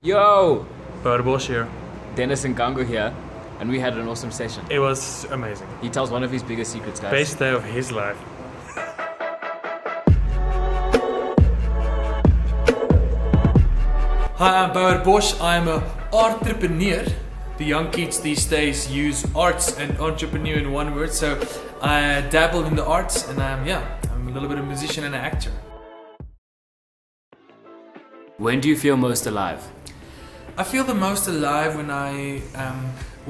Yo! Bouwer Bosch here. Dennis and Ngango here, and we had an awesome session. It was amazing. He tells one of his biggest secrets, guys. Best day of his life. Hi, I'm Bouwer Bosch. I'm an entrepreneur. The young kids these days use arts and entrepreneur in one word, so I dabbled in the arts, and I'm a little bit of a musician and an actor. When do you feel most alive? I feel the most alive when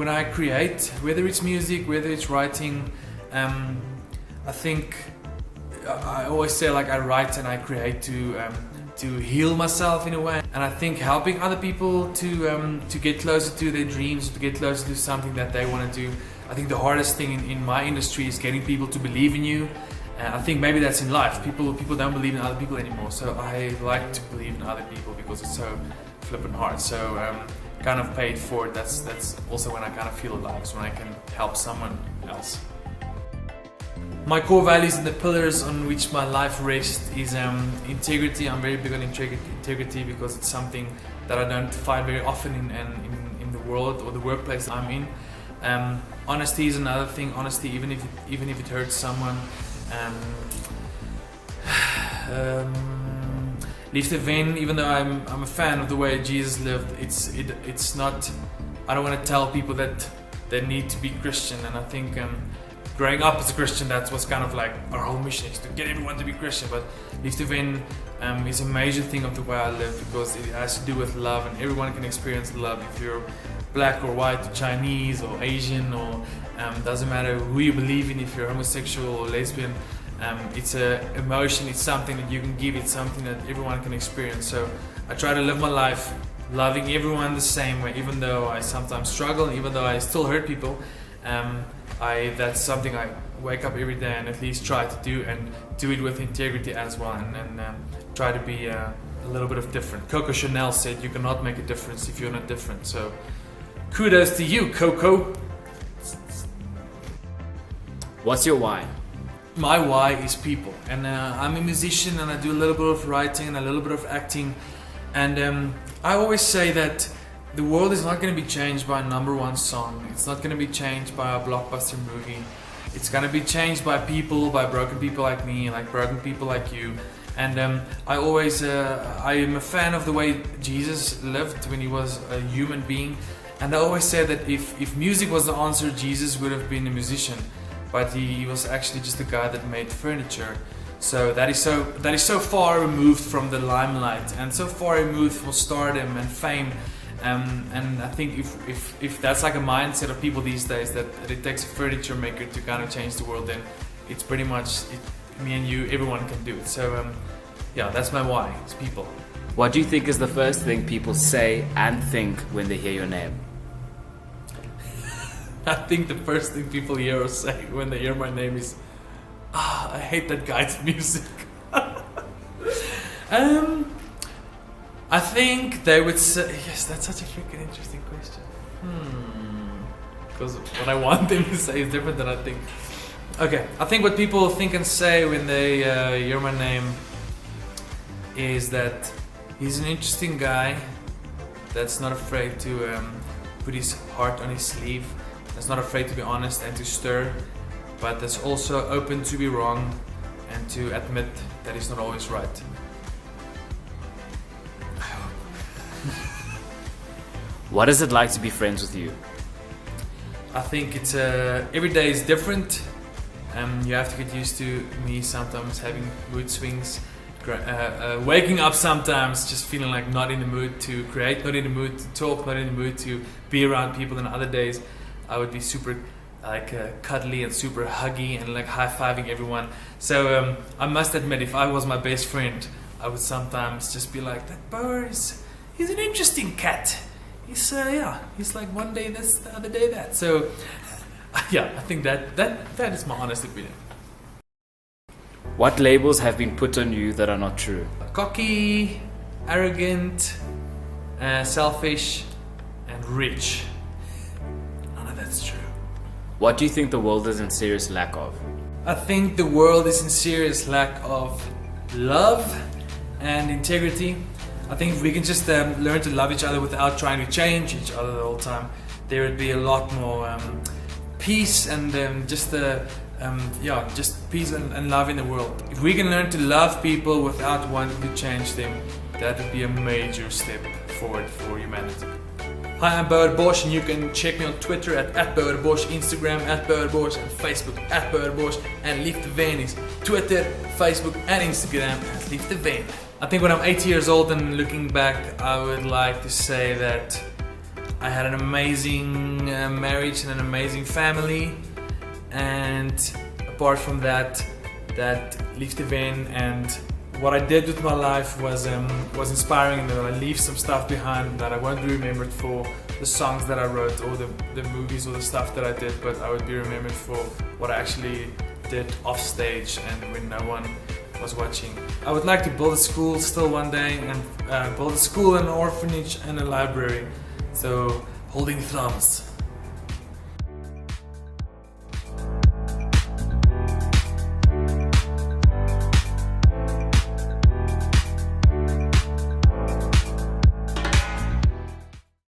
I create, whether it's music, whether it's writing. I think I always say I write and I create to heal myself in a way, and I think helping other people to get closer to their dreams, to get closer to something that they want to do. I think the hardest thing in my industry is getting people to believe in you. I think maybe that's in life. People don't believe in other people anymore. So I like to believe in other people because it's so flippin' hard. So kind of paid forward. That's also when I kind of feel alive. It's when I can help someone else. My core values and the pillars on which my life rests is integrity. I'm very big on integrity because it's something that I don't find very often in the world or the workplace I'm in. Honesty is another thing. Honesty, even if it hurts someone. Liefde wen, even though I'm a fan of the way Jesus lived, it's not. I don't want to tell people that they need to be Christian, and I think growing up as a Christian, that was kind of like our whole mission is to get everyone to be Christian. But Liefde wen is a major thing of the way I live because it has to do with love, and everyone can experience love if you're black or white or Chinese or Asian or doesn't matter who you believe in, if you're homosexual or lesbian. It's an emotion, it's something that you can give, it's something that everyone can experience. So I try to live my life loving everyone the same way, even though I sometimes struggle, even though I still hurt people. That's something I wake up every day and at least try to do, and do it with integrity as well, and try to be a little bit of different. Coco Chanel said you cannot make a difference if you're not different. So kudos to you, Coco. What's your why? My why is people, and I'm a musician and I do a little bit of writing and a little bit of acting, and I always say that the world is not going to be changed by a #1 song. It's not going to be changed by a blockbuster movie. It's going to be changed by people, by broken people like me, like broken people like you. And I am a fan of the way Jesus lived when he was a human being, and I always say that if music was the answer, Jesus would have been a musician. But he was actually just a guy that made furniture. So that is so far removed from the limelight and so far removed from stardom and fame. And I think if that's like a mindset of people these days, that it takes a furniture maker to kind of change the world, then it's pretty much me and you, everyone can do it. So that's my why. It's people. What do you think is the first thing people say and think when they hear your name? I think the first thing people hear or say when they hear my name is, I hate that guy's music. I think they would say, yes, that's such a freaking interesting question. Because what I want them to say is different than I think. Okay, I think what people think and say when they hear my name is that he's an interesting guy that's not afraid to put his heart on his sleeve. That's not afraid to be honest and to stir, but that's also open to be wrong and to admit that he's not always right. What is it like to be friends with you? I think it's every day is different. You have to get used to me sometimes having mood swings, waking up sometimes just feeling like not in the mood to create, not in the mood to talk, not in the mood to be around people, and other days I would be super cuddly and super huggy and like high-fiving everyone. So I must admit, if I was my best friend, I would sometimes just be like, that Bouwer he's an interesting cat. He's like one day this, the other day that. So I think that is my honest opinion. What labels have been put on you that are not true? Cocky, arrogant, selfish, and rich. That's true. What do you think the world is in serious lack of? I think the world is in serious lack of love and integrity. I think if we can just learn to love each other without trying to change each other the whole time, there would be a lot more peace and just peace and love in the world. If we can learn to love people without wanting to change them, that would be a major step forward for humanity. Hi, I'm Bouwer Bosch, and you can check me on Twitter at Bouwer Bosch, Instagram at Bouwer Bosch, and Facebook at Bouwer Bosch, and Lief de Ven is Twitter, Facebook, and Instagram at Lief de Ven. I think when I'm 80 years old and looking back, I would like to say that I had an amazing marriage and an amazing family, and apart from that Lief de Ven and what I did with my life was inspiring, and that I leave some stuff behind that I won't be remembered for the songs that I wrote or the movies or the stuff that I did, but I would be remembered for what I actually did off stage and when no one was watching. I would like to build a school still one day, and build a school, an orphanage, and a library. So, holding thumbs.